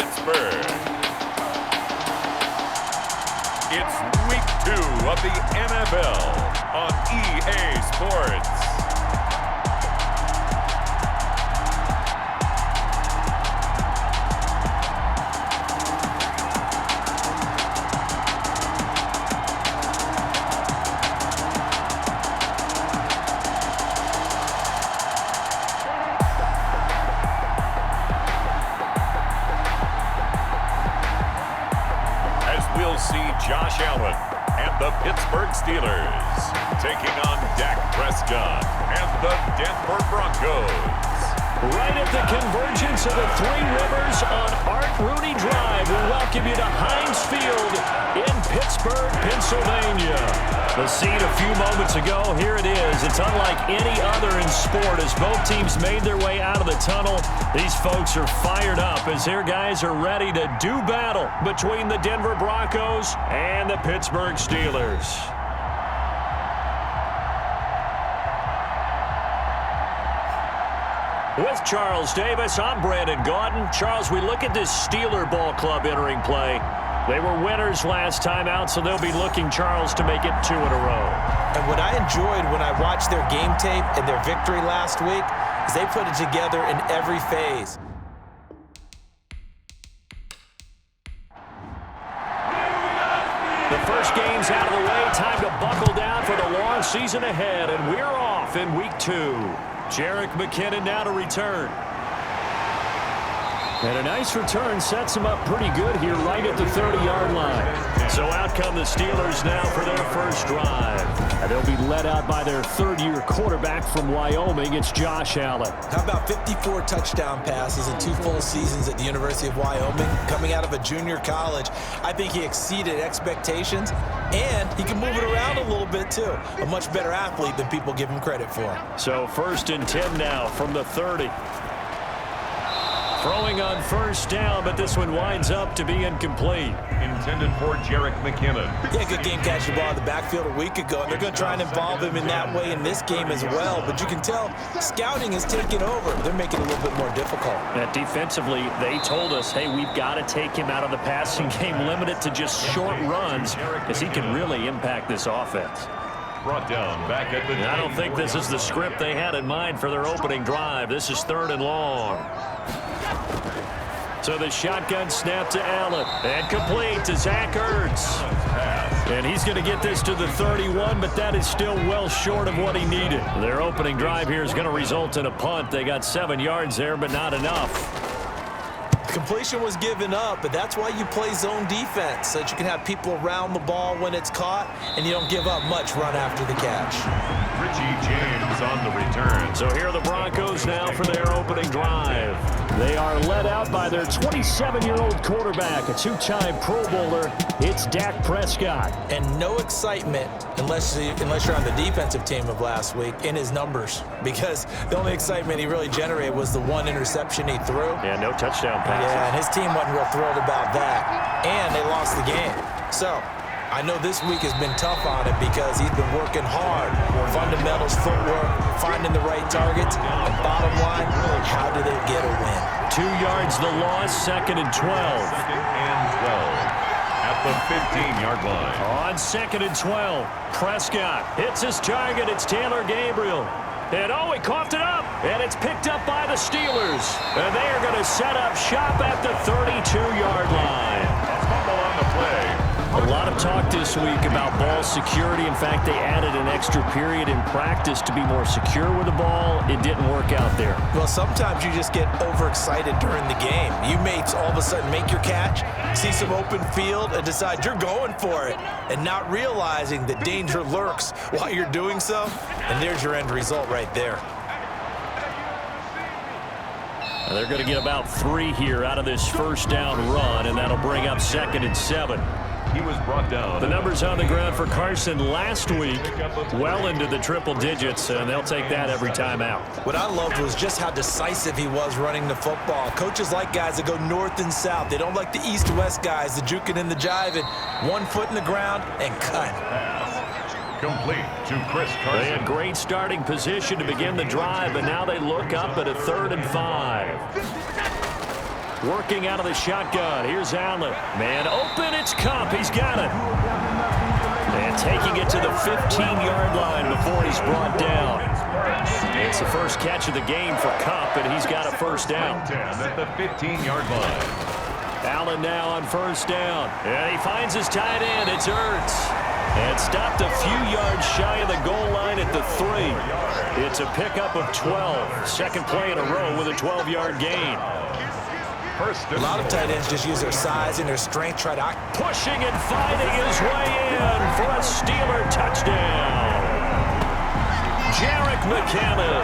Pittsburgh. It's week 2 of the NFL on EA Sports. We'll see Josh Allen and the Pittsburgh Steelers taking on Dak Prescott and the Denver Broncos. Right at the convergence of the Three Rivers on Art Rooney Drive, we welcome you to Heinz Field in Pittsburgh, Pennsylvania. The scene a few moments ago, here it is. It's unlike any other in sport as both teams made their way out of the tunnel. These folks are fired up as their guys are ready to do battle between the Denver Broncos and the Pittsburgh Steelers. With Charles Davis, I'm Brandon Gaudin. Charles, we look at this Steeler ball club entering play. They were winners last time out, so they'll be looking, Charles, to make it 2 in a row. And what I enjoyed when I watched their game tape and their victory last week is they put it together in every phase. The first game's out of the way. Time to buckle down for the long season ahead, and we're off in week 2. Jerick McKinnon now to return. And a nice return sets him up pretty good here right at the 30-yard line. So out come the Steelers now for their first drive. And they'll be led out by their third-year quarterback from Wyoming. It's Josh Allen. How about 54 touchdown passes in 2 full seasons at the University of Wyoming? Coming out of a junior college, I think he exceeded expectations, and he can move it around a little bit too. A much better athlete than people give him credit for. So 1st and 10 now from the 30. Throwing on first down, but this one winds up to be incomplete. Intended for Jerick McKinnon. Yeah, good game catching the ball in the backfield a week ago, and they're going to try and involve him in that way in this game as well. But you can tell scouting is taking over. They're making it a little bit more difficult. And defensively, they told us, hey, we've got to take him out of the passing game, limit it to just short runs, because he can really impact this offense. Brought down back at the I don't think this is the script they had in mind for their opening drive. This is 3rd and long. So the shotgun snap to Allen. And complete to Zach Ertz. And he's going to get this to the 31, but that is still well short of what he needed. Their opening drive here is going to result in a punt. They got 7 yards there, but not enough. Completion was given up, but that's why you play zone defense, so that you can have people around the ball when it's caught, and you don't give up much run after the catch. Richie James on the return. So here are the Broncos now for their opening drive. They are led out by their 27-year-old quarterback, a 2-time Pro Bowler. It's Dak Prescott. And no excitement unless you're on the defensive team of last week in his numbers, because the only excitement he really generated was the 1 interception he threw. Yeah, no touchdown passes. Yeah, and his team wasn't real thrilled about that. And they lost the game. So I know this week has been tough on him because he's been working hard. Fundamentals, footwork, finding the right targets. And bottom line, how do they get a win? 2 yards the loss, 2nd and 12. 2nd and 12 at the 15-yard line. On 2nd and 12, Prescott hits his target. It's Taylor Gabriel. And oh, he coughed it up. And it's picked up by the Steelers. And they are going to set up shop at the 32-yard line. A fumble on the play. A lot of talk this week about ball security. In fact, they added an extra period in practice to be more secure with the ball. It didn't work out there. Well, sometimes you just get overexcited during the game. You may all of a sudden make your catch, see some open field, and decide you're going for it, and not realizing that danger lurks while you're doing so. And there's your end result right there. And they're going to get about 3 here out of this first down run, and that'll bring up 2nd and 7. He was brought down. The numbers on the ground for Carson last week, well into the triple digits, and they'll take that every time out. What I loved was just how decisive he was running the football. Coaches like guys that go north and south. They don't like the east-west guys, the juking and the jiving. 1 foot in the ground and cut. Complete to Chris Carson. They had great starting position to begin the drive, but now they look up at a 3rd and 5. Working out of the shotgun. Here's Allen. Man open. It's Cup. He's got it. And taking it to the 15-yard line before he's brought down. It's the first catch of the game for Cup, and he's got a first down. At the 15-yard line. Allen now on first down. And he finds his tight end. It's Ertz. And stopped a few yards shy of the goal line at the 3. It's a pickup of 12. Second play in a row with a 12-yard gain. A lot of tight ends just use their size and their strength, try to pushing and fighting his way in for a Steeler touchdown. Jarek McCammon,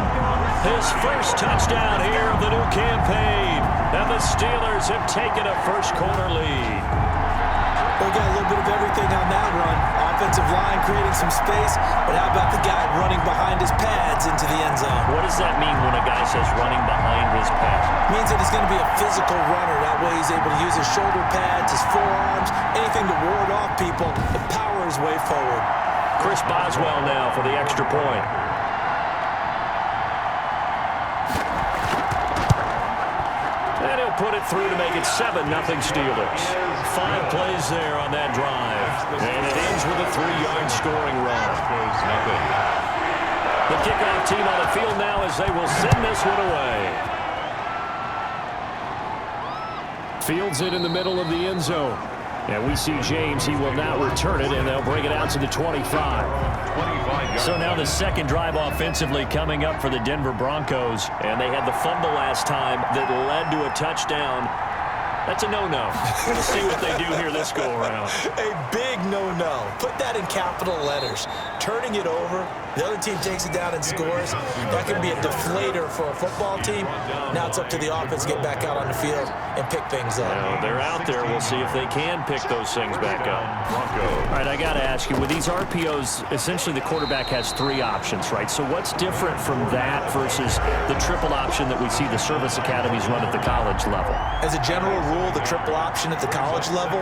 his first touchdown here of the new campaign. And the Steelers have taken a first-quarter lead. We got a little bit of everything on that run. Offensive line creating some space, but how about the guy running behind his pads into the end zone? What does that mean when a guy says running behind his pads? Means that he's going to be a physical runner. That way he's able to use his shoulder pads, his forearms, anything to ward off people and power his way forward. Chris Boswell now for the extra point. And he'll put it through to make it 7-0 Steelers. 5 plays there on that drive. And it ends with a 3-yard scoring run. The kickoff team on the field now as they will send this one away. Fields it in the middle of the end zone. And we see James. He will now return it, and they'll bring it out to the 25. So now the second drive offensively coming up for the Denver Broncos. And they had the fumble last time that led to a touchdown. That's a no-no. We'll see what they do here this go-around. A big no-no. Put that in capital letters. Turning it over, the other team takes it down and scores. That can be a deflator for a football team. Now it's up to the offense to get back out on the field and pick things up. Well, they're out there. We'll see if they can pick those things back up. All right, I got to ask you, with these RPOs, essentially the quarterback has 3 options, right? So what's different from that versus the triple option that we see the service academies run at the college level? As a general rule, the triple option at the college level,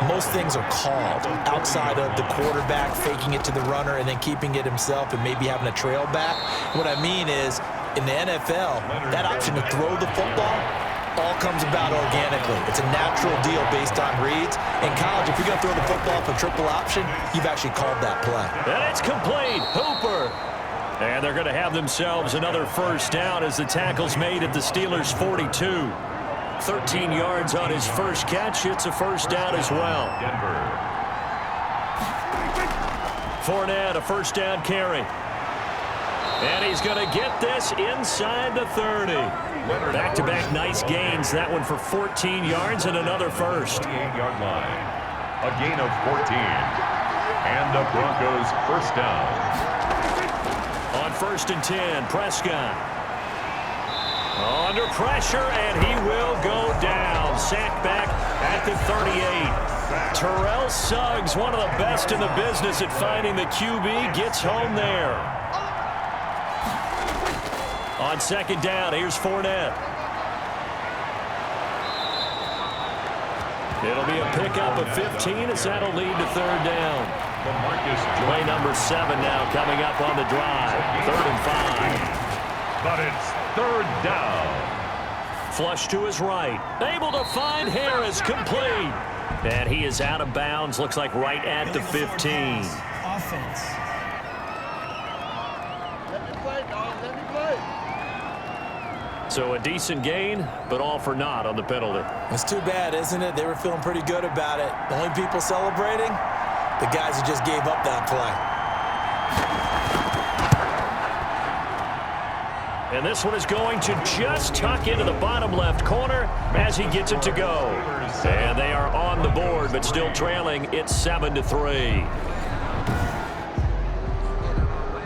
most things are called outside of the quarterback faking it to the runner and then keeping it himself and maybe having a trail back. What I mean is, in the NFL, that option to throw the football all comes about organically. It's a natural deal based on reads. In college, if you're going to throw the football for triple option, you've actually called that play. And it's complete. Hooper. And they're going to have themselves another first down as the tackle's made at the Steelers' 42. 13 yards on his first catch. It's a first down as well. Fournette, a first down carry. And he's going to get this inside the 30. Back-to-back nice gains. That one for 14 yards and another first. 28-yard line. A gain of 14. And the Broncos first down. On 1st and 10, Prescott. Under pressure, and he will go down. Sacked back at the 38. Terrell Suggs, one of the best in the business at finding the QB, gets home there. On 2nd down, here's Fournette. It'll be a pickup of 15 as that'll lead to 3rd down. Play number 7 now coming up on the drive. 3rd and 5. But it's 3rd down. Flush to his right. Able to find Harris, complete. And he is out of bounds, looks like right at the 15. Offense. Let me play, dog. Let me play. So a decent gain, but all for naught on the penalty. It's too bad, isn't it? They were feeling pretty good about it. The only people celebrating, the guys who just gave up that play. And this one is going to just tuck into the bottom left corner as he gets it to go. And they are on the board, but still trailing. It's 7-3.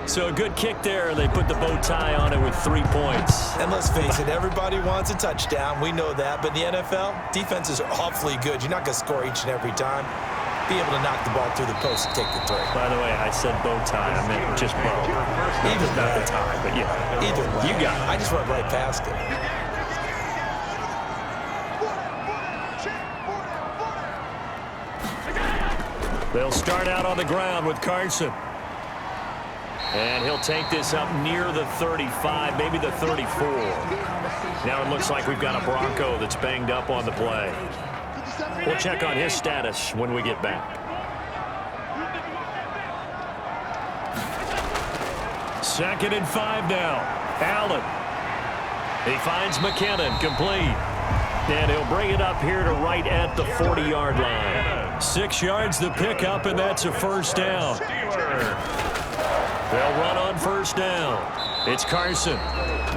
So a good kick there. They put the bow tie on it with 3 points. And let's face it, everybody wants a touchdown. We know that. But in the NFL, defenses are awfully good. You're not going to score each and every time. Be able to knock the ball through the post and take the throw. By the way, I said bow tie. I meant just bow. Even not the tie, but yeah. Either way. You got it. I just went right past it. They'll start out on the ground with Carson. And he'll take this up near the 35, maybe the 34. Now it looks like we've got a Bronco that's banged up on the play. We'll check on his status when we get back. Second and 5 now. Allen. He finds McKinnon, complete. And he'll bring it up here to right at the 40-yard line. 6 yards the pickup, and that's a first down. They'll run on first down. It's Carson.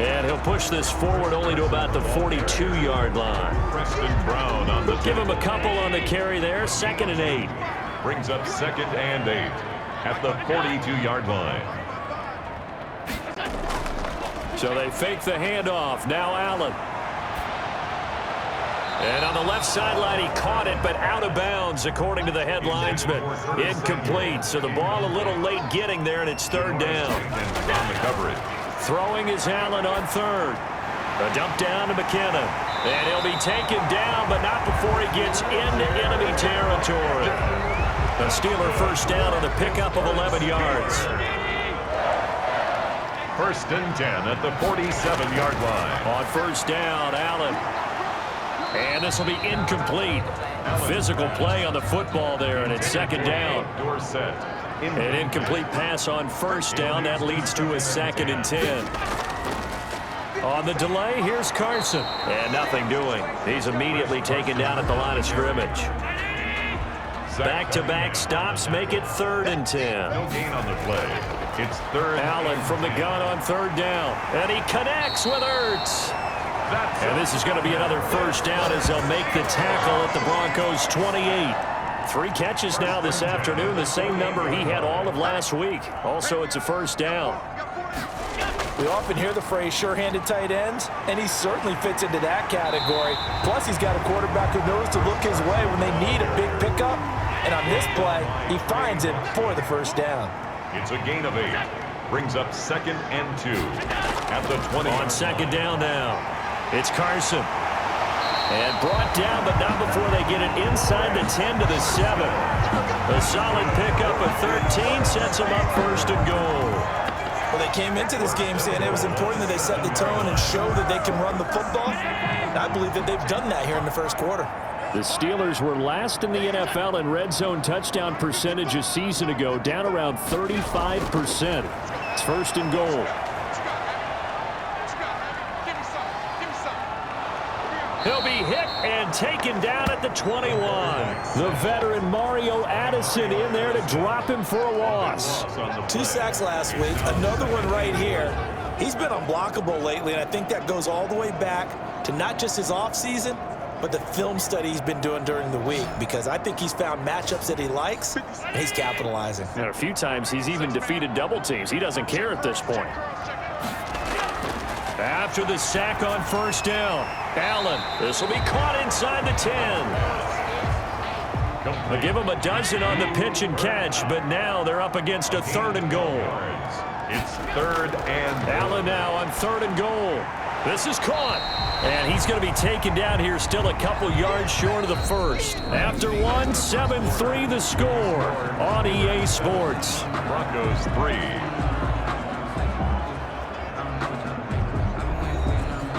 And he'll push this forward only to about the 42-yard line. Preston Brown on the Give him a couple on the carry there. 2nd and 8. brings up 2nd and 8 at the 42-yard line. So they fake the handoff. Now Allen. And on the left sideline, he caught it, but out of bounds, according to the head linesman. Incomplete. So the ball a little late getting there, and it's 3rd down. On the coverage. Throwing is Allen on 3rd. A dump down to McKinnon. And he'll be taken down, but not before he gets into enemy territory. A Steeler first down on the pickup of 11 yards. 1st and 10 at the 47-yard line. On first down, Allen. And this will be incomplete. Physical play on the football there, and it's 2nd down. Dorsett. An incomplete pass on first down. That leads to a 2nd and 10. On the delay, here's Carson. And nothing doing. He's immediately taken down at the line of scrimmage. Back-to-back stops make it 3rd and 10. No gain on the play. It's 3rd. Allen from the gun on 3rd down. And he connects with Ertz. And this is going to be another first down as they'll make the tackle at the Broncos' 28. 3 catches now this afternoon, the same number he had all of last week. Also, it's a first down. We often hear the phrase sure-handed tight ends, and he certainly fits into that category. Plus, he's got a quarterback who knows to look his way when they need a big pickup. And on this play, he finds it for the first down. It's a gain of 8. Brings up 2nd and 2 at the 20. On 2nd down now. It's Carson. And brought down, but not before they get it inside the 10 to the 7. A solid pickup of 13 sets them up 1st and goal. Well, they came into this game saying it was important that they set the tone and show that they can run the football. And I believe that they've done that here in the 1st quarter. The Steelers were last in the NFL in red zone touchdown percentage a season ago, down around 35%. It's 1st and goal. He'll be hit and taken down at the 21. The veteran Mario Addison in there to drop him for a loss. 2 sacks last week, another one right here. He's been unblockable lately, and I think that goes all the way back to not just his offseason, but the film study he's been doing during the week, because I think he's found matchups that he likes, and he's capitalizing. And a few times he's even defeated double teams. He doesn't care at this point. After the sack on first down, Allen. This will be caught inside the 10. They'll give him a dozen on the pitch and catch, but now they're up against a 3rd and goal. It's 3rd and Allen now on 3rd and goal. This is caught. And he's going to be taken down here, still a couple yards short of the 1st. After one, 7-3 the score on EA Sports. Broncos 3.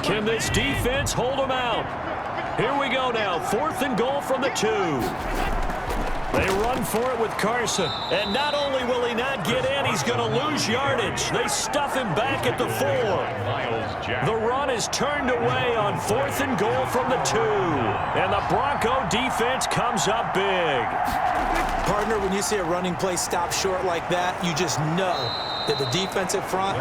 Can this defense hold them out? Here we go now. 4th and goal from the 2. They run for it with Carson. And not only will he not get in, he's going to lose yardage. They stuff him back at the 4. The run is turned away on 4th and goal from the 2. And the Bronco defense comes up big. Partner, when you see a running play stop short like that, you just know that the defensive front,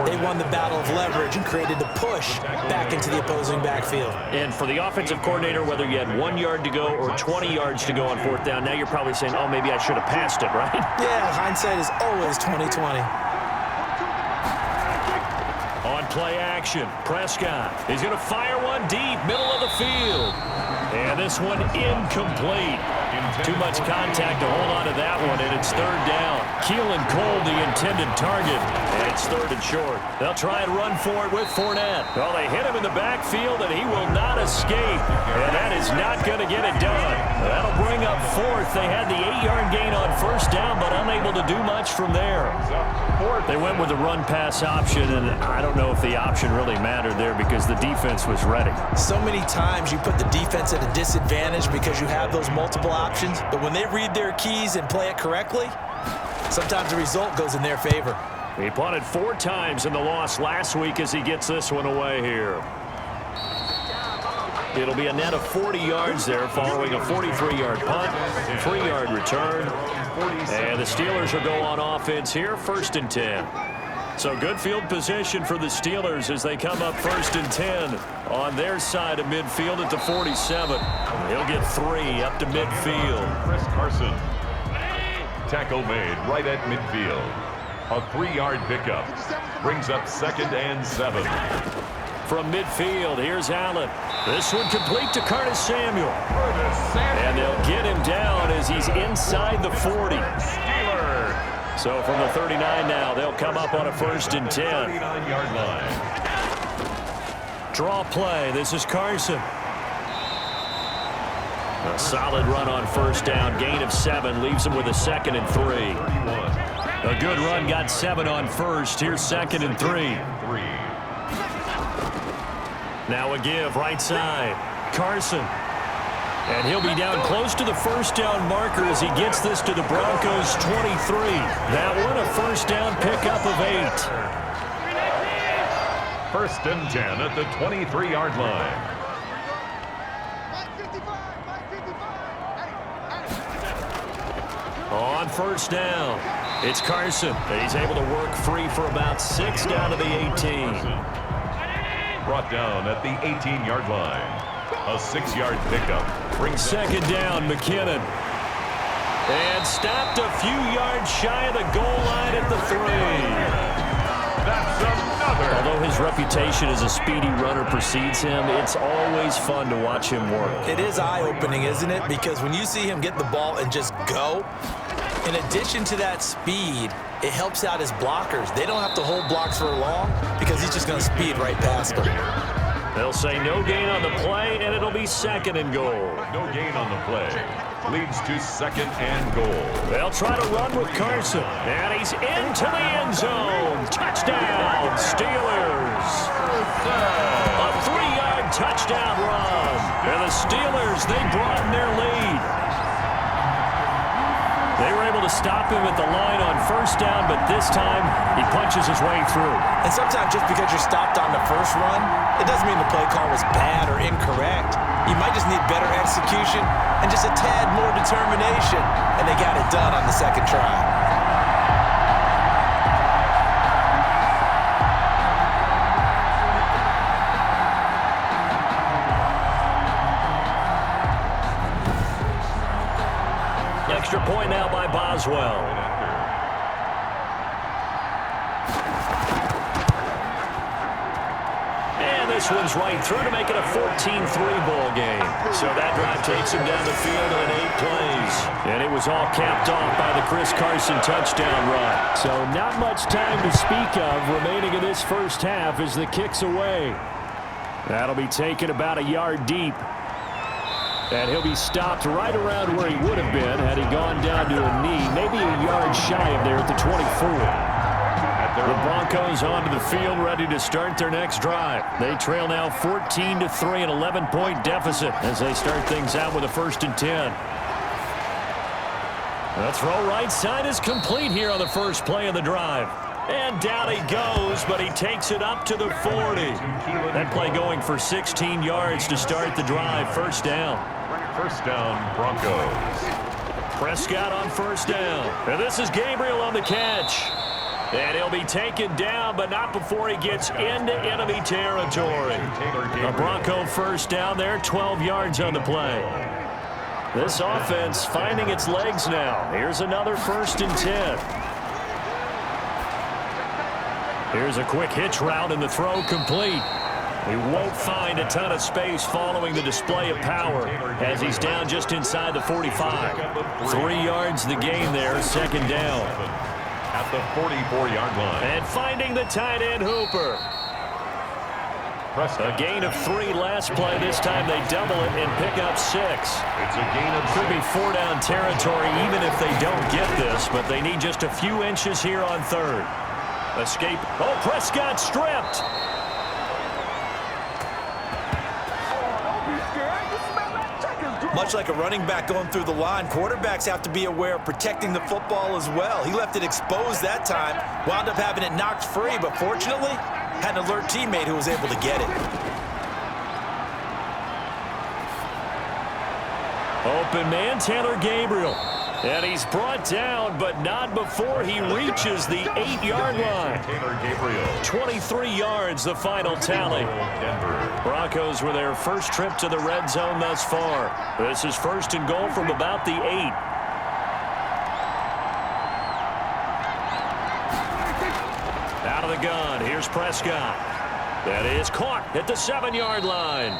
they won the battle of leverage and created the push back into the opposing backfield. And for the offensive coordinator, whether you had 1 yard to go or 20 yards to go on 4th down, now you're probably saying, oh, maybe I should have passed it, right? Yeah, hindsight is always 20/20. On play action, Prescott. He's going to fire one deep, middle of the field. And this one incomplete. Too much contact to hold on to that one, and it's third down. Keelan Cole, the intended target, and it's third and short. They'll try and run for it with Fournette. Well, they hit him in the backfield, and he will not escape, and that is not going to get it done. That'll bring up fourth. They had the 8-yard gain on first down, but unable to do much from there. They went with the run-pass option, and I don't know if the option really mattered there because the defense was ready. So many times you put the defense at a disadvantage because you have those multiple options, but when they read their keys and play it correctly, sometimes the result goes in their favor. He punted 4 times in the loss last week as he gets this one away here. It'll be a net of 40 yards there following a 43-yard punt, 3-yard return. And the Steelers will go on offense here, 1st and 10. So good field position for the Steelers as they come up 1st and 10 on their side of midfield at the 47. He'll get 3 up to midfield. Chris Carson. Tackle made right at midfield. A 3-yard pickup. Brings up 2nd and 7. From midfield, here's Allen. This one complete to Curtis Samuel. And they'll get him down as he's inside the 40. So from the 39 now, they'll come up on a 1st and 10. 39-yard line. Draw play. This is Carson. A solid run on 1st down. Gain of 7 leaves him with a 2nd and 3. A good run got 7 on 1st. Here's 2nd and 3. Now a give right side. Carson. And he'll be down close to the 1st down marker as he gets this to the Broncos 23. That one a 1st down pickup of 8. 1st and 10 at the 23-yard line. On 1st down, it's Carson. And he's able to work free for about 6 down to the 18. Brought down at the 18-yard line. A 6-yard pickup. Brings 2nd down, McKinnon. And stopped a few yards shy of the goal line at the 3. That's another. Although his reputation as a speedy runner precedes him, it's always fun to watch him work. It is eye-opening, isn't it? Because when you see him get the ball and just go, in addition to that speed, it helps out his blockers. They don't have to hold blocks for long because he's just going to speed right past them. They'll say no gain on the play, and it'll be 2nd and goal. No gain on the play. Leads to 2nd and goal. They'll try to run with Carson. And he's into the end zone. Touchdown, Steelers. A 3-yard touchdown run. And the Steelers, they broaden their lead. They were able to stop him at the line on 1st down, but this time he punches his way through. And sometimes just because you're stopped on the first run, it doesn't mean the play call was bad or incorrect. You might just need better execution and just a tad more determination, and they got it done on the 2nd try. Extra point now by Boswell. And this one's right through to make it a 14-3 ball game. So that drive takes him down the field in 8 plays. And it was all capped off by the Chris Carson touchdown run. So not much time to speak of remaining in this first half as the kick's away. That'll be taken about a yard deep. And he'll be stopped right around where he would have been had he gone down to a knee, maybe a yard shy of there at the 24. The Broncos onto the field ready to start their next drive. They trail now 14-3, an 11-point deficit as they start things out with a 1st and 10. The throw right side is complete here on the first play of the drive. And down he goes, but he takes it up to the 40. That play going for 16 yards to start the drive. 1st down. 1st down, Broncos. Prescott on 1st down. And this is Gabriel on the catch. And he'll be taken down, but not before he gets into enemy territory. A Bronco 1st down there, 12 yards on the play. This offense finding its legs now. Here's another 1st and 10. Here's a quick hitch route, and the throw complete. He won't find a ton of space following the display of power as he's down just inside the 45. 3 yards the gain there, second down. At the 44-yard line. And finding the tight end Hooper. A gain of 3 last play. This time they double it and pick up 6. It's a gain of Could be 4-down territory even if they don't get this, but they need just a few inches here on third. Escape. Oh, Prescott stripped. Much like a running back going through the line, quarterbacks have to be aware of protecting the football as well. He left it exposed that time, wound up having it knocked free, but fortunately, had an alert teammate who was able to get it. Open man, Taylor Gabriel. And he's brought down, but not before he reaches the 8-yard line. Taylor Gabriel. 23 yards, the final tally. Denver. Broncos were their first trip to the red zone thus far. This is first and goal from about the 8. Out of the gun, here's Prescott. That is caught at the 7-yard line.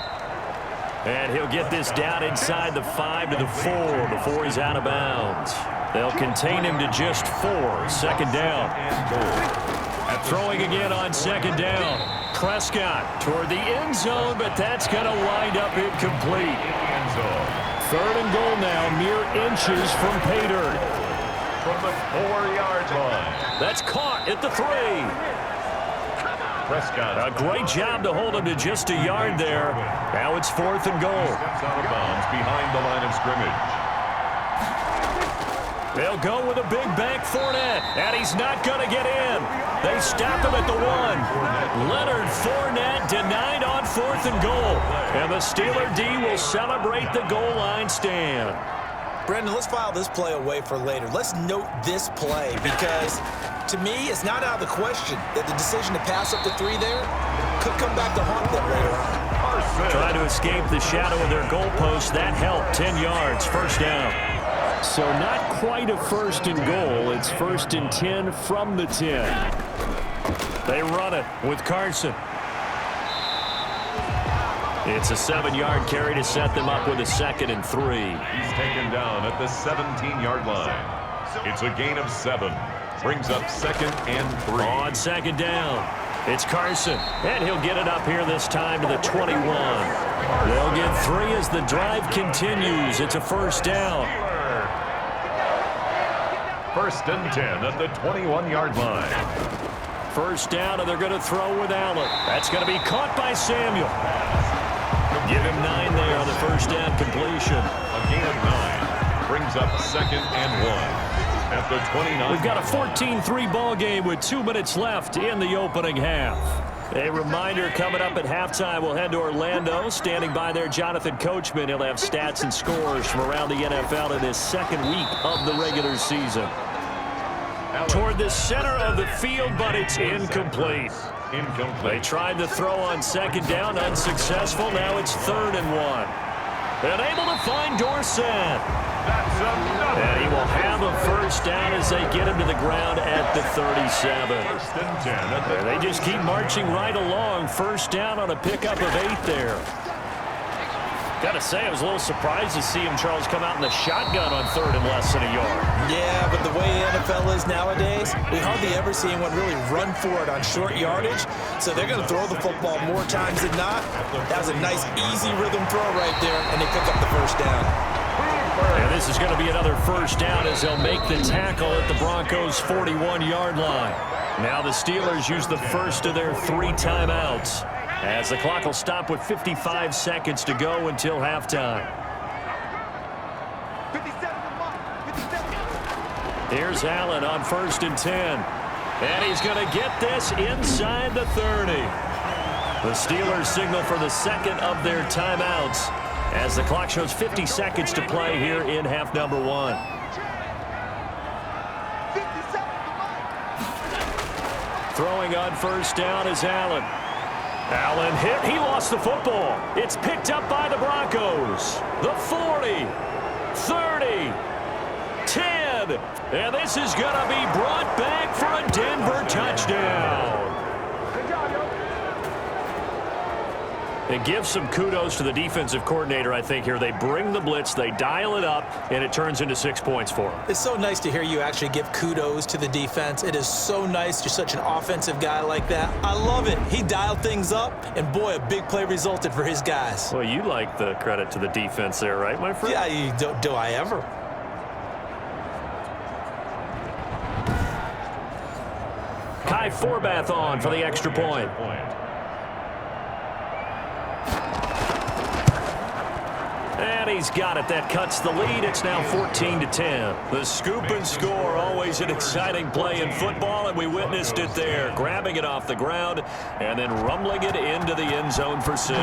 And he'll get this down inside the 5 to the 4 before he's out of bounds. They'll contain him to just 4. Second down. Throwing again on second down. Prescott toward the end zone, but that's going to wind up incomplete. Third and goal now, mere inches from pay dirt. From the 4-yard line. That's caught at the 3. Prescott. A great job to hold him to just a yard there. Now it's 4th and goal. Steps out of bounds behind the line of scrimmage. They'll go with a big bank Fournette, and he's not going to get in. They stop him at the 1. Leonard Fournette denied on 4th and goal. And the Steeler D will celebrate the goal line stand. Brandon, let's file this play away for later. Let's note this play because, to me, it's not out of the question that the decision to pass up the 3 there could come back to haunt them later on. Trying to escape the shadow of their goalpost. That helped. 10 yards, first down. So not quite a first and goal. It's 1st and 10 from the 10. They run it with Carson. It's a 7-yard carry to set them up with a 2nd and 3. He's taken down at the 17-yard line. It's a gain of 7. Brings up 2nd and 3. On second down, it's Carson, and he'll get it up here this time to the 21. They'll get 3 as the drive continues. It's a first down. 1st and 10 at the 21-yard line. First down, and they're going to throw with Allen. That's going to be caught by Samuel. Give him 9 there on the first down completion. A gain of 9. Brings up 2nd and 1. At the 29. We've got a 14-3 ball game with 2 minutes left in the opening half. A reminder coming up at halftime, we'll head to Orlando. Standing by there, Jonathan Coachman. He'll have stats and scores from around the NFL in his 2nd week of the regular season. Toward the center of the field, but it's incomplete. They tried to throw on second down, unsuccessful. Now it's 3rd and 1. And able to find Dorsett. And he will have a first down as they get him to the ground at the 37. And they just keep marching right along. First down on a pickup of 8 there. Got to say, I was a little surprised to see him, Charles, come out in the shotgun on 3rd and less than a yard. Yeah, but the way the NFL is nowadays, we hardly ever see anyone really run for it on short yardage. So they're going to throw the football more times than not. That was a nice, easy rhythm throw right there, and they pick up the first down. And this is going to be another first down as they'll make the tackle at the Broncos' 41-yard line. Now the Steelers use the first of their 3 timeouts, as the clock will stop with 55 seconds to go until halftime. Here's Allen on 1st and 10. And he's going to get this inside the 30. The Steelers signal for the 2nd of their timeouts as the clock shows 50 seconds to play here in half number 1. Throwing on first down is Allen. Allen hit. He lost the football. It's picked up by the Broncos. The 40, 30, 10. And this is going to be brought back for a Denver touchdown. And give some kudos to the defensive coordinator, I think, here. They bring the blitz, they dial it up, and it turns into 6 points for them. It's so nice to hear you actually give kudos to the defense. It is so nice. You're such an offensive guy like that. I love it. He dialed things up, and boy, a big play resulted for his guys. Well, you like the credit to the defense there, right, my friend? Yeah, do I ever? Kai Forbath on for the extra point. And he's got it. That cuts the lead. It's now 14-10. The scoop and score, always an exciting play in football, and we witnessed it there. Grabbing it off the ground and then rumbling it into the end zone for 6.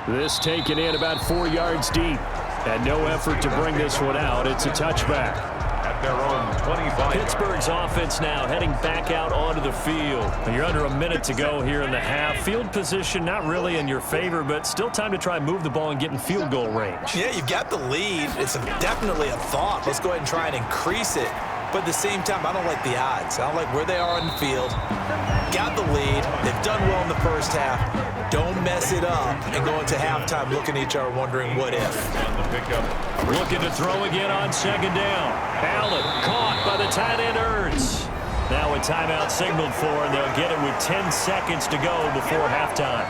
This taken in about 4 yards deep. And no effort to bring this one out. It's a touchback. At their own 25. Pittsburgh's offense now heading back out onto the field. You're under a minute to go here in the half. Field position not really in your favor, but still time to try and move the ball and get in field goal range. Yeah, you've got the lead. It's definitely a thought. Let's go ahead and try and increase it. But at the same time, I don't like the odds. I don't like where they are on the field. Got the lead. They've done well in the first half. Don't mess it up and go into halftime looking at each other wondering what if. Looking to throw again on second down. Allen caught by the tight end Ertz. Now a timeout signaled for, and they'll get it with 10 seconds to go before halftime.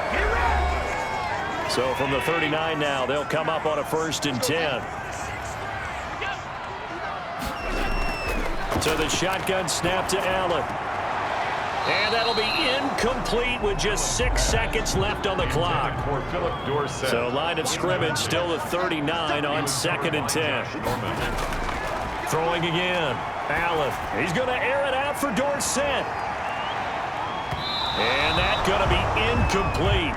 So from the 39 now, they'll come up on a 1st and 10. So the shotgun snap to Allen. And that'll be incomplete with just 6 seconds left on the clock. So line of scrimmage still at 39 on 2nd and 10. Throwing again. Allen. He's going to air it out for Dorsett. And that's going to be incomplete.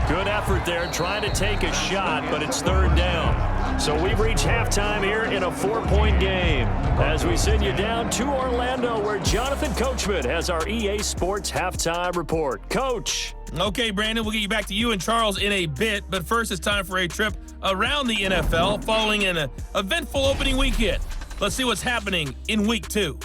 Good effort there trying to take a shot, but it's 3rd down. So we've reached halftime here in a 4-point game. As we send you down to Orlando, where Jonathan Coachman has our EA Sports Halftime Report. Coach. Okay, Brandon, we'll get you back to you and Charles in a bit, but first it's time for a trip around the NFL following an eventful opening weekend. Let's see what's happening in Week 2.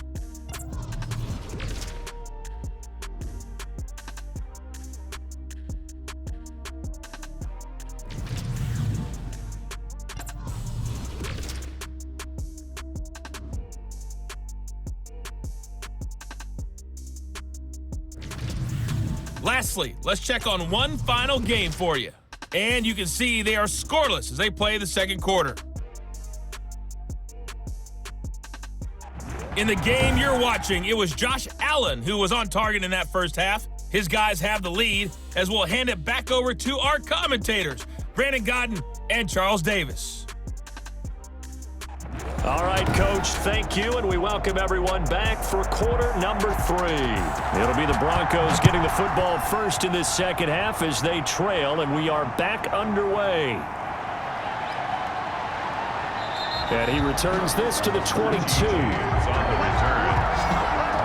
Lastly, let's check on one final game for you. And you can see they are scoreless as they play the second quarter. In the game you're watching, it was Josh Allen who was on target in that first half. His guys have the lead as we'll hand it back over to our commentators, Brandon Godden and Charles Davis. All right, Coach, thank you, and we welcome everyone back for quarter number 3. It'll be the Broncos getting the football first in this second half as they trail, and we are back underway. And he returns this to the 22. On the return.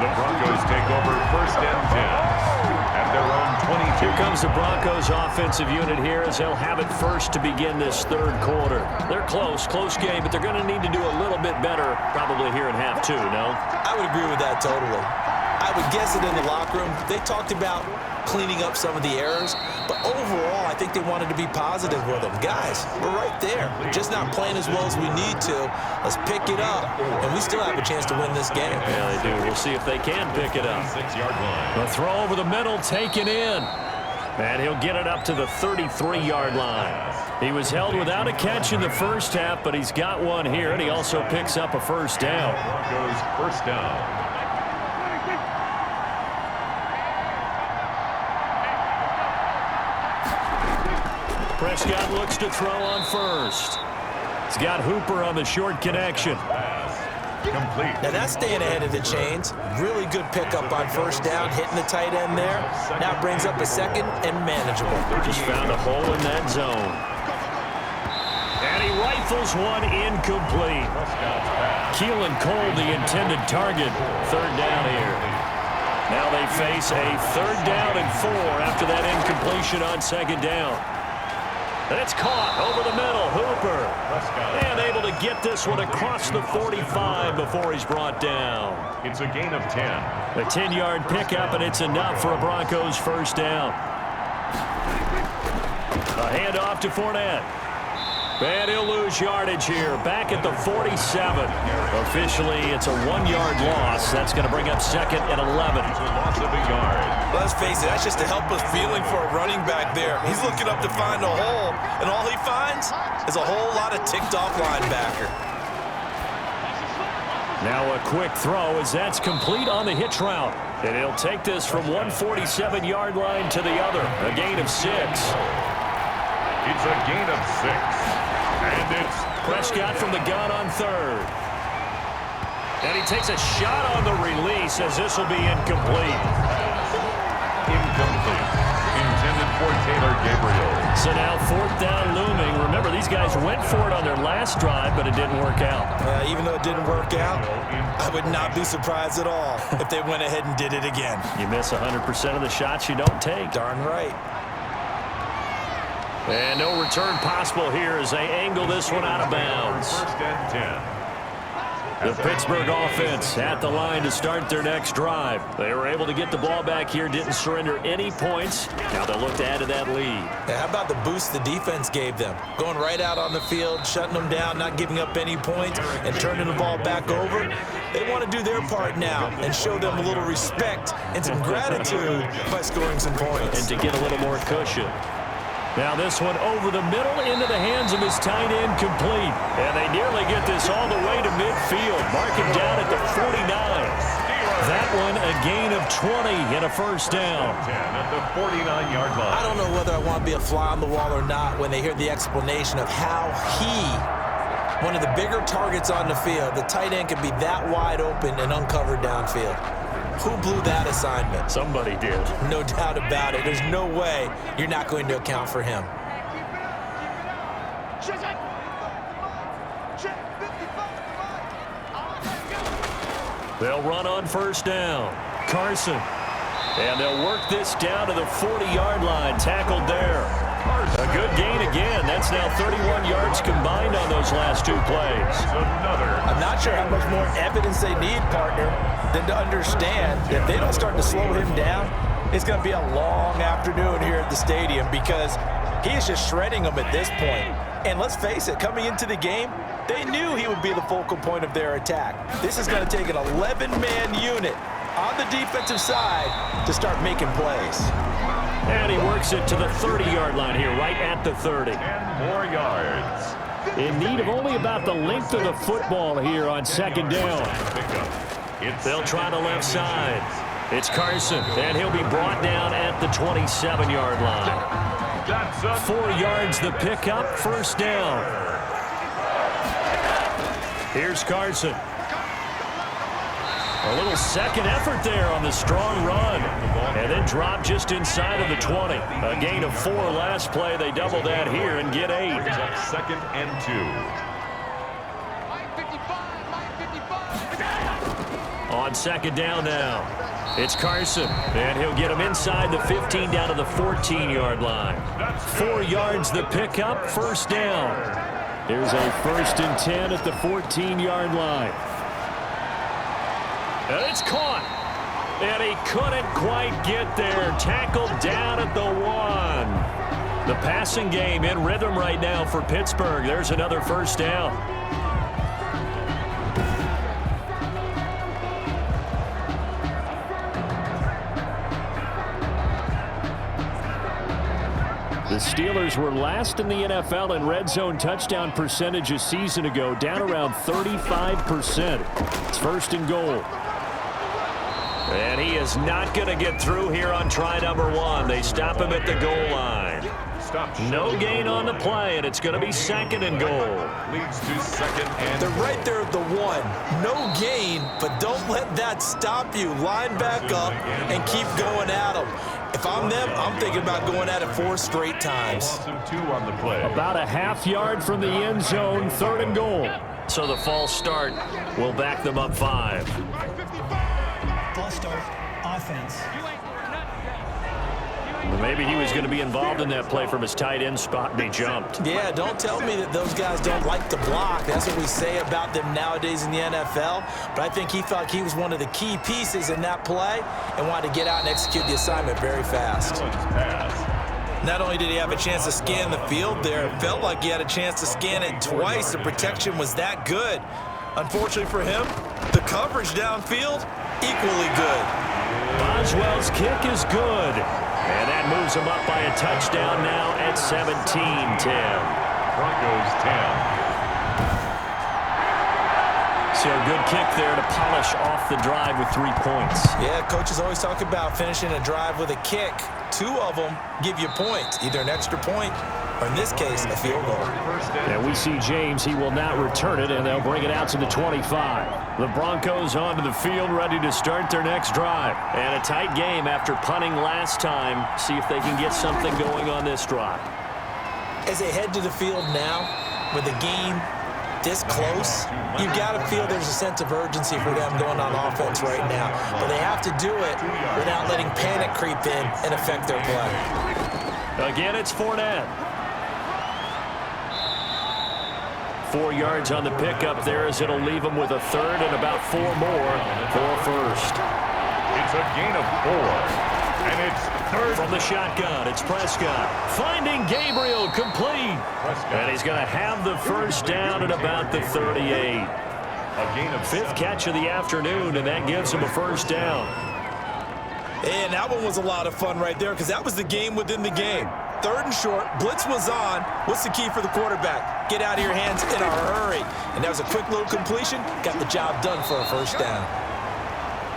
The Broncos take over 1st and 10. At their own 22. Here comes the Broncos offensive unit here as they'll have it first to begin this 3rd quarter. They're close game, but they're going to need to do a little bit better probably here in half 2, no? I would agree with that totally. I would guess it in the locker room. They talked about cleaning up some of the errors, but overall, I think they wanted to be positive with them. Guys, we're right there. We're just not playing as well as we need to. Let's pick it up, and we still have a chance to win this game. Yeah, they do. We'll see if they can pick it up. 6-yard line. The throw over the middle, taken in. And he'll get it up to the 33-yard line. He was held without a catch in the first half, but he's got one here, and he also picks up a 1st down. Broncos 1st down. Prescott looks to throw on 1st. He's got Hooper on the short connection. Complete. Now that's staying ahead of the chains. Really good pickup on 1st down, hitting the tight end there. Now brings up a 2nd and manageable. Just found a hole in that zone. And he rifles one incomplete. Keelan Cole, the intended target. 3rd down here. Now they face a 3rd down and 4 after that incompletion on 2nd down. And it's caught over the middle. Hooper. And able to get this one across the 45 before he's brought down. It's a gain of 10. A 10-yard pickup, and it's enough for a Broncos first down. A handoff to Fournette. And he'll lose yardage here. Back at the 47. Officially, it's a 1-yard loss. That's going to bring up second and 11. It's a loss of a yard. Let's face it, that's just a helpless feeling for a running back there. He's looking up to find a hole, and all he finds is a whole lot of ticked-off linebacker. Now a quick throw as that's complete on the hitch route. And he'll take this from 147-yard line to the other. A gain of 6. It's a gain of 6. And it's Prescott from the gun on third. And he takes a shot on the release as this will be incomplete. Incomplete. Intended for Taylor Gabriel. So now fourth down looming. Remember, these guys went for it on their last drive, but it didn't work out. Even though it didn't work out, I would not be surprised at all if they went ahead and did it again. You miss 100% of the shots you don't take. Darn right. And no return possible here as they angle this one out of bounds. First and 10. The Pittsburgh offense at the line to start their next drive. They were able to get the ball back here, didn't surrender any points. Now they'll look to add to that lead. Yeah, how about the boost the defense gave them? Going right out on the field, shutting them down, not giving up any points, and turning the ball back over. They want to do their part now and show them a little respect and some gratitude by scoring some points. And to get a little more cushion. Now this one over the middle into the hands of his tight end complete. And they nearly get this all the way to midfield. Mark him down at the 49. That one a gain of 20 and a first down. 10 at the 49-yard line. I don't know whether I want to be a fly on the wall or not when they hear the explanation of how one of the bigger targets on the field, the tight end can be that wide open and uncovered downfield. Who blew that assignment? Somebody did. No doubt about it. There's no way you're not going to account for him. They'll run on first down. Carson. And they'll work this down to the 40-yard line. Tackled there. A good gain again. That's now 31 yards combined on those last two plays. I'm not sure how much more evidence they need, partner, than to understand that if they don't start to slow him down, it's going to be a long afternoon here at the stadium because he is just shredding them at this point. And let's face it, coming into the game, they knew he would be the focal point of their attack. This is going to take an 11-man unit on the defensive side to start making plays. And he works it to the 30-yard line here, right at the 30. 10 more yards. In need of only about the length of the football here on second down. They'll try the left side. It's Carson, and he'll be brought down at the 27-yard line. 4 yards the pickup, first down. Here's Carson. A little second effort there on the strong run. And then drop just inside of the 20. A gain of 4 last play. They double that here and get 8. Second and 2. On second down now. It's Carson. And he'll get him inside the 15 down to the 14-yard line. 4 yards the pickup, first down. Here's a first and 10 at the 14-yard line. And it's caught. And he couldn't quite get there. Tackled down at the 1. The passing game in rhythm right now for Pittsburgh. There's another first down. The Steelers were last in the NFL in red zone touchdown percentage a season ago, down around 35%. It's first and goal. And he is not going to get through here on try number 1. They stop him at the goal line. No gain on the play, and it's going to be second and goal. Leads to second and They're right there at the 1. No gain, but don't let that stop you. Line back up and keep going at them. If I'm them, I'm thinking about going at it 4 straight times. loss of 2 on the play. About a half yard from the end zone, third and goal. So the false start will back them up 5. False start, offense. Maybe he was going to be involved in that play from his tight end spot, and he jumped. Yeah, don't tell me that those guys don't like to block. That's what we say about them nowadays in the NFL. But I think he thought he was one of the key pieces in that play and wanted to get out and execute the assignment very fast. Not only did he have a chance to scan the field there, it felt like he had a chance to scan it twice. The protection was that good. Unfortunately for him, the coverage downfield, equally good. Boswell's kick is good. And that moves him up by a touchdown now at 17-10. Broncos 10. So a good kick there to polish off the drive with 3 points. Yeah, coaches always talk about finishing a drive with a kick. 2 of them give you points, either an extra point or, in this case, a field goal. And we see James. He will not return it, and they'll bring it out to the 25. The Broncos onto the field, ready to start their next drive. And a tight game after punting last time. See if they can get something going on this drive. As they head to the field now, with the game this close, you've got to feel there's a sense of urgency for them going on offense right now. But they have to do it without letting panic creep in and affect their play. Again, it's Fournette. 4 yards on the pickup there as it'll leave him with a third and about 4 more for a first. It's a gain of 4. And it's third. From the shotgun, it's Prescott. Finding Gabriel, complete. And he's going to have the first down at about the 38. A gain of 5th catch of the afternoon, and that gives him a first down. And that one was a lot of fun right there because that was the game within the game. 3rd and short, blitz was on. What's the key for the quarterback? Get out of your hands in a hurry. And that was a quick little completion. Got the job done for a first down.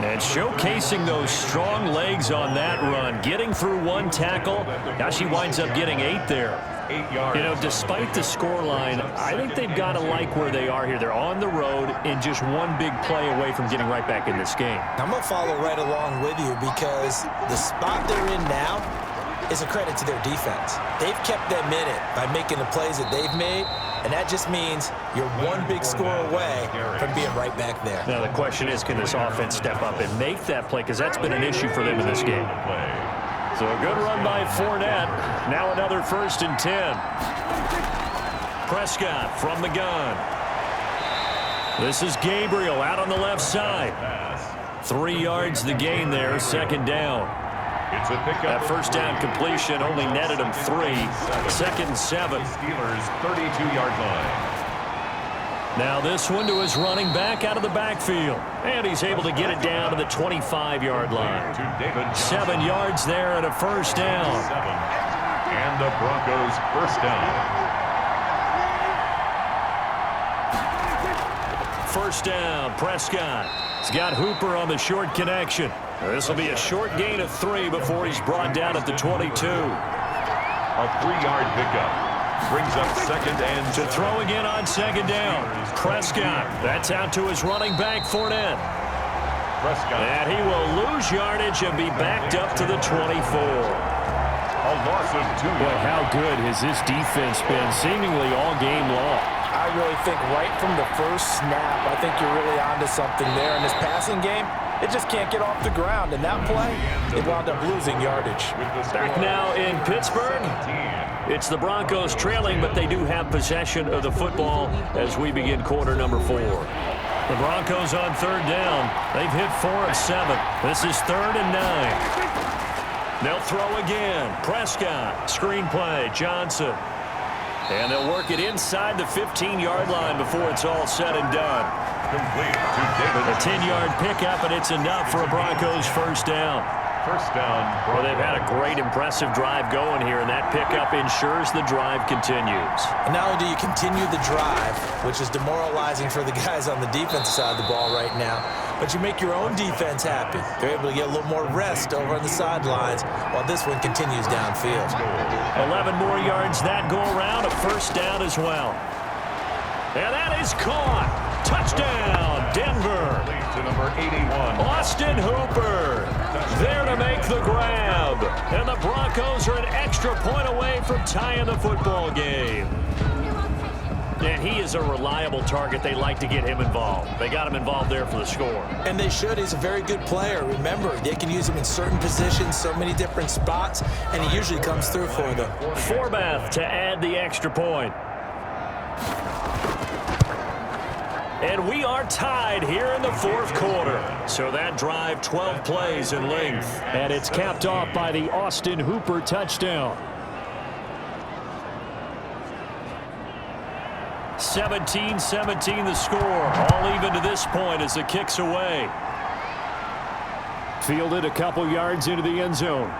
And showcasing those strong legs on that run, getting through 1 tackle. Now she winds up getting 8 there. 8 yards. You know, despite the scoreline, I think they've got to like where they are here. They're on the road and just 1 big play away from getting right back in this game. I'm going to follow right along with you because the spot they're in now is a credit to their defense. They've kept them in it by making the plays that they've made, and that just means you're 1 big score away from being right back there. Now the question is, can this offense step up and make that play? Because that's been an issue for them in this game. So a good run by Fournette. Now another 1st and 10. Prescott from the gun. This is Gabriel out on the left side. 3 yards the gain there, 2nd down. It's a pickup. That first down completion only netted him 3. 2nd and 7. Steelers 32-yard line. Now this one to his running back out of the backfield. And he's able to get it down to the 25-yard line. 7 yards there and a first down. 7. And the Broncos first down. First down, Prescott. He's got Hooper on the short connection. This will be a short gain of 3 before he's brought down at the 22. A 3-yard pickup. Brings up 2nd and to throw again on 2nd down. Prescott. That's out to his running back, Fournette. Prescott. And he will lose yardage and be backed up to the 24. A loss of 2 Boy, yards. how good has this defense been seemingly all game long? I really think right from the first snap, I think you're really onto something there. In this passing game, it just can't get off the ground. In that play, they wound up losing yardage. Back now in Pittsburgh. It's the Broncos trailing, but they do have possession of the football as we begin quarter number 4. The Broncos on 3rd down. They've hit 4 of 7. This is 3rd and 9. They'll throw again. Prescott. Screen play. Johnson. And they'll work it inside the 15-yard line before it's all said and done. Complete to David. A 10-yard pickup, and it's enough for a Broncos first down. First down. Well, they've had a great, impressive drive going here, and that pickup ensures the drive continues. And not only do you continue the drive, which is demoralizing for the guys on the defensive side of the ball right now, but you make your own defense happy. They're able to get a little more rest over on the sidelines while this one continues downfield. 11 more yards that go around, a first down as well. And that is caught. Touchdown, Denver. To number 81. Austin Hooper there to make the grab. And the Broncos are an extra point away from tying the football game. And he is a reliable target. They like to get him involved. They got him involved there for the score. And they should. He's a very good player. Remember, they can use him in certain positions, so many different spots, and he usually comes through for them. Forbath to add the extra point. And we are tied here in the fourth quarter. So that drive, 12 plays in length. And it's capped off by the Austin Hooper touchdown. 17-17 the score. All even to this point as the kick's away. Fielded a couple yards into the end zone.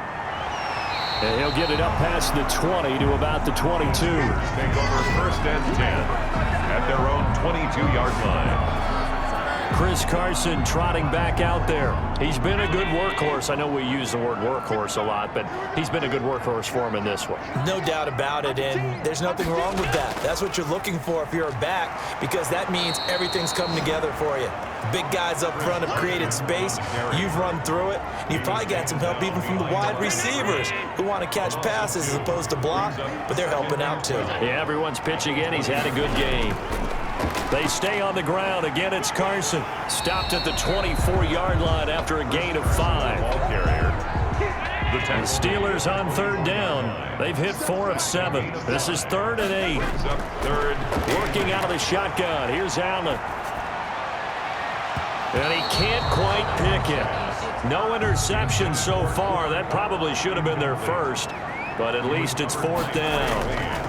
And he'll get it up past the 20 to about the 22. Take over first and 10 at their own 22-yard line. Chris Carson trotting back out there. He's been a good workhorse. I know we use the word workhorse a lot, but he's been a good workhorse for him in this one. No doubt about it, and there's nothing wrong with that. That's what you're looking for if you're a back, because that means everything's coming together for you. Big guys up front have created space. You've run through it. You've probably got some help even from the wide receivers who want to catch passes as opposed to block, but they're helping out too. Yeah, everyone's pitching in. He's had a good game. They stay on the ground. Again, it's Carson. Stopped at the 24-yard line after a gain of 5. Ball carrier. The Steelers on third down. They've hit 4 of 7. This is 3rd and 8. Third. Working out of the shotgun. Here's Allen. And he can't quite pick it. No interception so far. That probably should have been their first. But at least it's 4th down.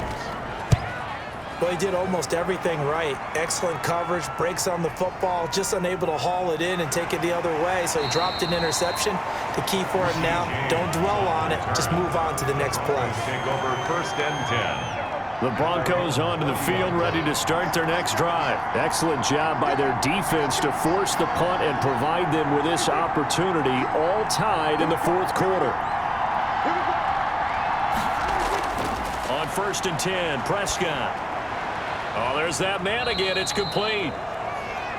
Well, he did almost everything right. Excellent coverage, breaks on the football, just unable to haul it in and take it the other way. So he dropped an interception. The key for him now, don't dwell on it. Just move on to the next play. Take over first and 10. The Broncos onto the field, ready to start their next drive. Excellent job by their defense to force the punt and provide them with this opportunity, all tied in the fourth quarter. On 1st and 10, Prescott. Oh, there's that man again. It's complete.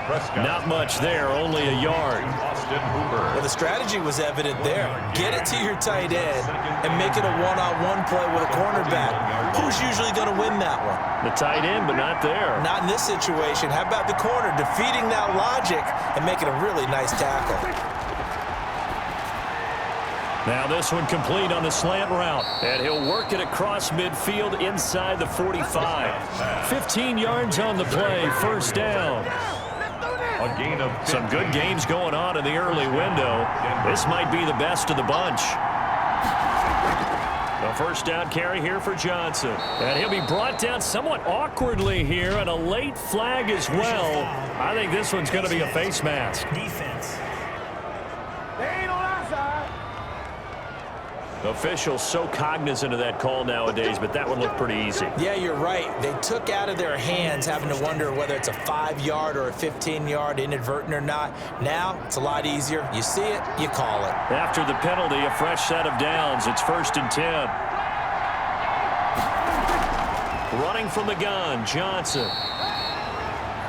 Prescott. Not much there, only a yard. Austin Hooper. Well, the strategy was evident there. Get it to your tight end and make it a one-on-one play with a cornerback. Who's usually going to win that one? The tight end, but not there. Not in this situation. How about the corner defeating that logic and making a really nice tackle? Now this one complete on the slant route. And he'll work it across midfield inside the 45. 15 yards on the play, 1st down. A gain of 15. Some good games going on in the early window. This might be the best of the bunch. The 1st down carry here for Johnson. And he'll be brought down somewhat awkwardly here, and a late flag as well. I think this one's going to be a face mask. Defense. Officials so cognizant of that call nowadays, but that one looked pretty easy. Yeah, you're right. They took out of their hands having to wonder whether it's a 5-yard or a 15-yard, inadvertent or not. Now, it's a lot easier. You see it, you call it. After the penalty, a fresh set of downs. It's 1st and 10. Running from the gun, Johnson.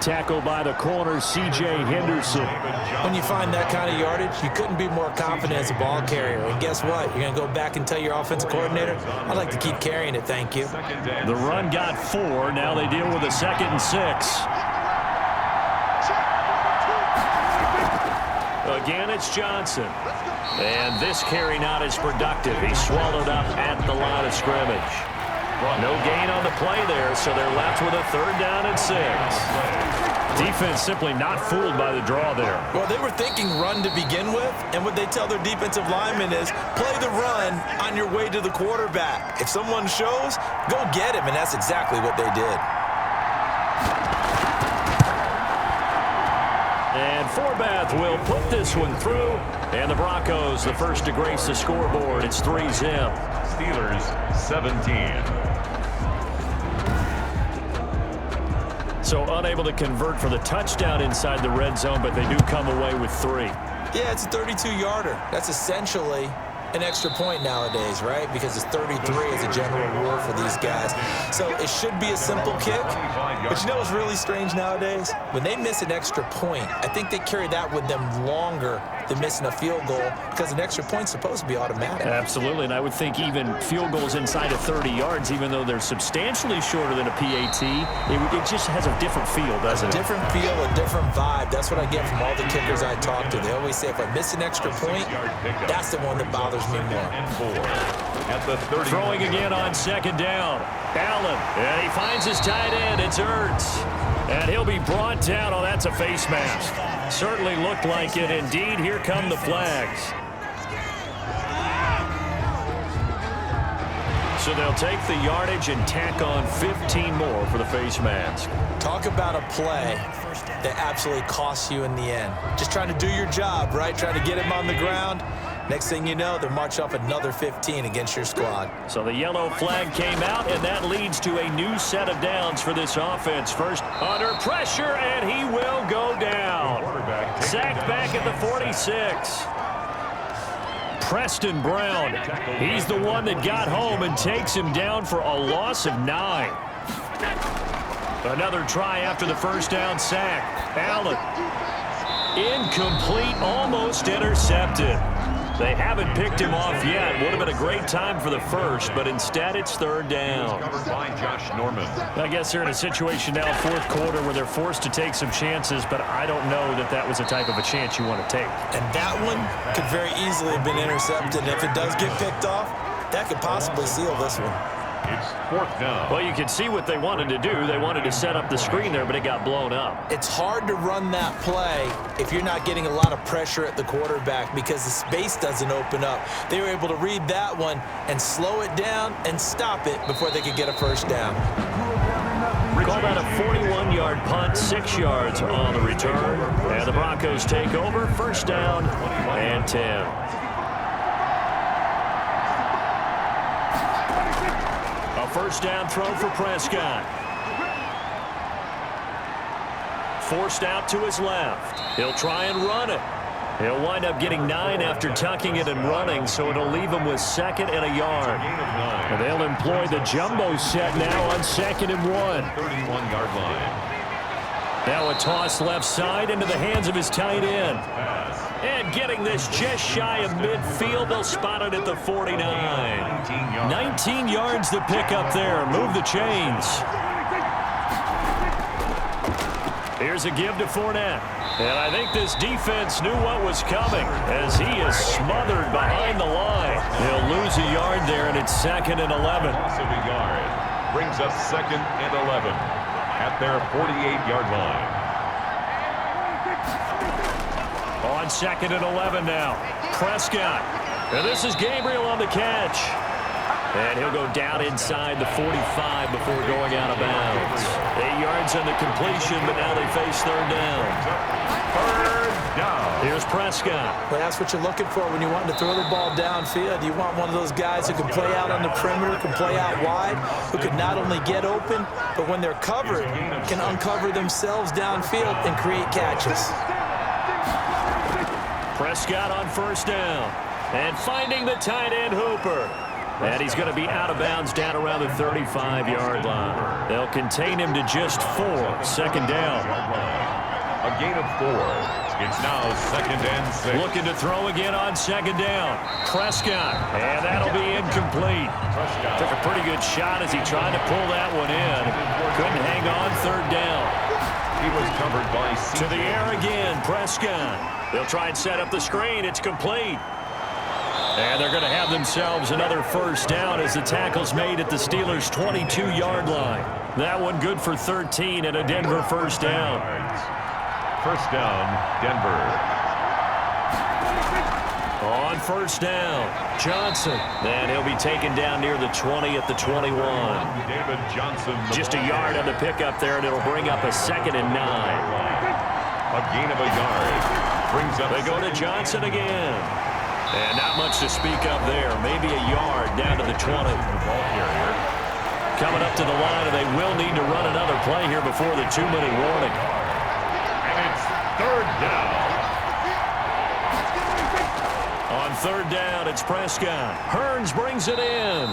Tackled by the corner, C.J. Henderson. When you find that kind of yardage, you couldn't be more confident as a ball carrier. And guess what? You're going to go back and tell your offensive coordinator, I'd like to keep carrying it, thank you. The run got 4. Now they deal with a 2nd and 6. Again, it's Johnson. And this carry not as productive. He's swallowed up at the line of scrimmage. No gain on the play there, so they're left with a 3rd down and 6. Defense simply not fooled by the draw there. Well, they were thinking run to begin with, and what they tell their defensive linemen is play the run on your way to the quarterback. If someone shows, go get him, and that's exactly what they did. And Forbath will put this one through, and the Broncos the first to grace the scoreboard. It's 3-zip. Steelers 17. So unable to convert for the touchdown inside the red zone, but they do come away with 3. Yeah, it's a 32-yarder. That's essentially an extra point nowadays, right? Because it's 33 as a general rule for these guys. So it should be a simple kick. But you know what's really strange nowadays? When they miss an extra point, I think they carry that with them longer than missing a field goal because an extra point's supposed to be automatic. Absolutely, and I would think even field goals inside of 30 yards, even though they're substantially shorter than a PAT, it just has a different feel, doesn't it? A different feel, a different vibe. That's what I get from all the kickers I talk to. They always say if I miss an extra point, that's the one that bothers me more. Throwing again on second down. Allen, and he finds his tight end. It's Ertz. And he'll be brought down. Oh, that's a face mask. Certainly looked like it. Indeed, here come the flags. So they'll take the yardage and tack on 15 more for the face mask. Talk about a play that absolutely costs you in the end. Just trying to do your job, right? Trying to get him on the ground. Next thing you know, they're marching off another 15 against your squad. So the yellow flag came out, and that leads to a new set of downs for this offense. First, under pressure, and he will go down. Sacked back at the 46. Preston Brown, he's the one that got home and takes him down for a loss of 9. Another try after the first down sack. Allen, incomplete, almost intercepted. They haven't picked him off yet. Would have been a great time for the first, but instead it's third down. I guess they're in a situation now, fourth quarter, where they're forced to take some chances, but I don't know that that was the type of a chance you want to take. And that one could very easily have been intercepted. And if it does get picked off, that could possibly seal this one. It's fourth down. Well, you can see what they wanted to do. They wanted to set up the screen there, but it got blown up. It's hard to run that play if you're not getting a lot of pressure at the quarterback because the space doesn't open up. They were able to read that one and slow it down and stop it before they could get a first down. Call that a 41-yard punt, 6 yards on the return. And the Broncos take over, first down and 10. First down throw for Prescott. Forced out to his left. He'll try and run it. He'll wind up getting 9 after tucking it and running, so it'll leave him with 2nd and a yard. And they'll employ the jumbo set now on 2nd and 1. 31-yard line. Now a toss left side into the hands of his tight end. And getting this just shy of midfield, they'll spot it at the 49. 19 yards to pick up there. Move the chains. Here's a give to Fournette. And I think this defense knew what was coming as he is smothered behind the line. He'll lose a yard there, and it's 2nd and 11. Loss of a yard. Brings up 2nd and 11 at their 48-yard line. On 2nd and 11 now. Prescott. And this is Gabriel on the catch. And he'll go down inside the 45 before going out of bounds. 8 yards on the completion, but now they face third down. Third down. Here's Prescott. Well, that's what you're looking for when you want to throw the ball downfield. You want one of those guys who can play out on the perimeter, can play out wide, who can not only get open, but when they're covered, can uncover themselves downfield and create catches. Prescott on first down. And finding the tight end Hooper. And he's going to be out of bounds down around the 35-yard line. They'll contain him to just 4. 2nd down. A gain of 4. It's now 2nd and 6. Looking to throw again on 2nd down. Prescott. And that'll be incomplete. Took a pretty good shot as he tried to pull that one in. Couldn't hang on 3rd down. He was covered by To the air again, Prescott. They'll try and set up the screen. It's complete. And they're going to have themselves another first down as the tackle's made at the Steelers' 22-yard line. That one good for 13 and a Denver first down. First down, Denver. On first down, Johnson. And he'll be taken down near the 20 at the 21. David Johnson. Just a yard on the pickup there, and it'll bring up a 2nd and 9. A gain of a yard. Brings up. They go to Johnson again. And not much to speak of there. Maybe a yard down to the 20. Coming up to the line, and they will need to run another play here before the 2-minute warning. And it's third down. On third down. It's Prescott. Hearns brings it in.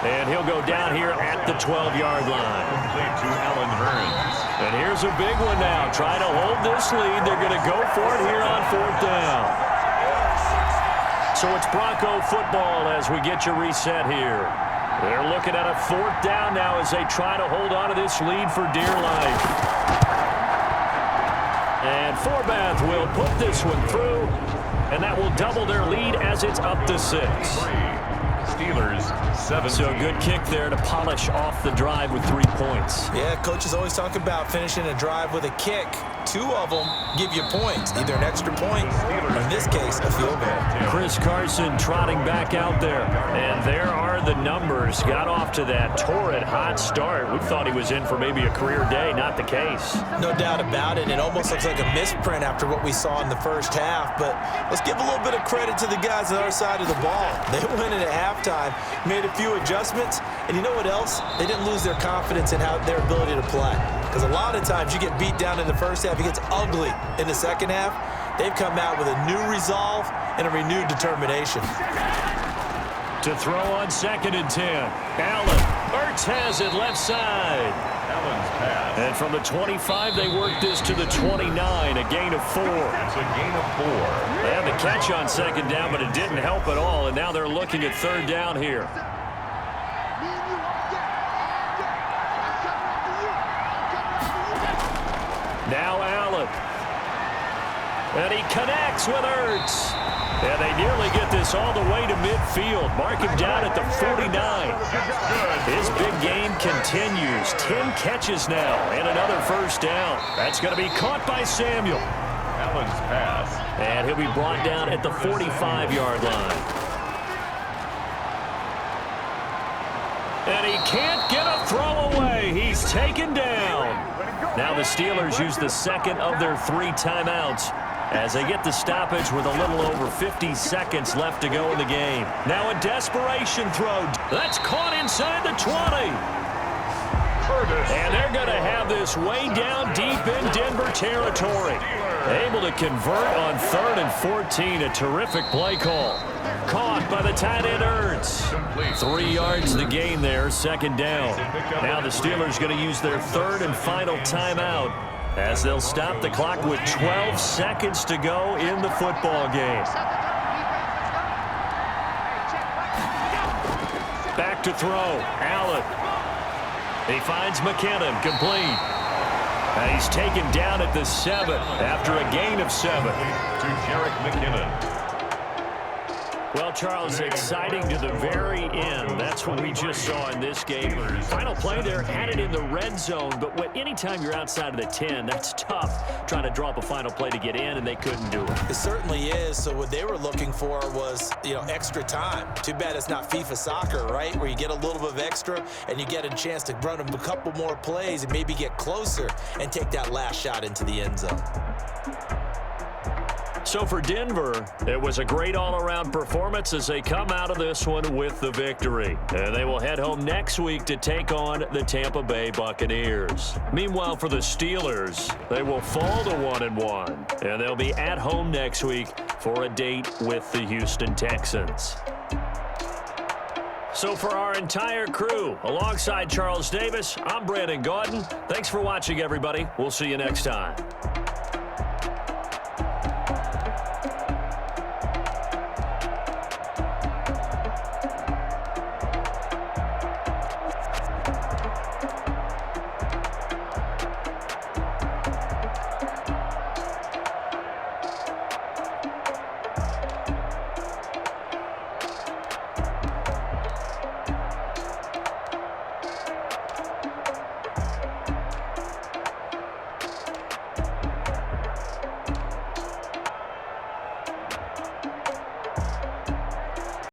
And he'll go down here at the 12-yard line. Complete to Allen Hearns. And here's a big one now. Try to hold this lead. They're going to go for it here on fourth down. So it's Bronco football as we get you reset here. They're looking at a fourth down now as they try to hold on to this lead for dear life. And Forbath will put this one through, and that will double their lead as it's up to 6. Steelers 7. So a good kick there to polish off the drive with 3 points. Yeah, coaches always talk about finishing a drive with a kick. 2 of them give you points, either an extra point or, in this case, a field goal. Chris Carson trotting back out there. And there are the numbers. Got off to that torrid hot start. We thought he was in for maybe a career day. Not the case. No doubt about it. It almost looks like a misprint after what we saw in the first half. But let's give a little bit of credit to the guys on the other side of the ball. They went in at halftime, made a few adjustments, and you know what else? They didn't lose their confidence in their ability to play. Because a lot of times you get beat down in the first half, it gets ugly in the second half. They've come out with a new resolve and a renewed determination. To throw on 2nd and 10. Allen. Ertz has it left side. Allen's pass. And from the 25, they work this to the 29, a gain of 4. It's a gain of 4. They had the catch on 2nd down, but it didn't help at all, and now they're looking at 3rd down here. Now Allen. And he connects with Ertz. And they nearly get this all the way to midfield. Mark him down at the 49. His big game continues. 10 catches now and another first down. That's going to be caught by Samuel. Allen's pass. And he'll be brought down at the 45-yard line. And he can't get a throw away. He's taken down. Now the Steelers use the second of their 3 timeouts as they get the stoppage with a little over 50 seconds left to go in the game. Now a desperation throw. That's caught inside the 20. And they're going to have this way down deep in Denver territory. Able to convert on 3rd and 14. A terrific play call. Caught by the tight end Ertz. 3 yards the gain there, 2nd down. Now the Steelers going to use their 3rd and final timeout as they'll stop the clock with 12 seconds to go in the football game. Back to throw. Allen. He finds McKinnon, complete. And he's taken down at the 7 after a gain of 7. To Jerick McKinnon. Well, Charles, exciting to the very end. That's what we just saw in this game. Final play there, had it in the red zone, but anytime you're outside of the 10, that's tough trying to draw up a final play to get in, and they couldn't do it. It certainly is. So what they were looking for was, extra time. Too bad it's not FIFA soccer, right? Where you get a little bit of extra and you get a chance to run a couple more plays and maybe get closer and take that last shot into the end zone. So for Denver, it was a great all-around performance as they come out of this one with the victory. And they will head home next week to take on the Tampa Bay Buccaneers. Meanwhile, for the Steelers, they will fall to 1-1. And they'll be at home next week for a date with the Houston Texans. So for our entire crew, alongside Charles Davis, I'm Brandon Gaudin. Thanks for watching, everybody. We'll see you next time.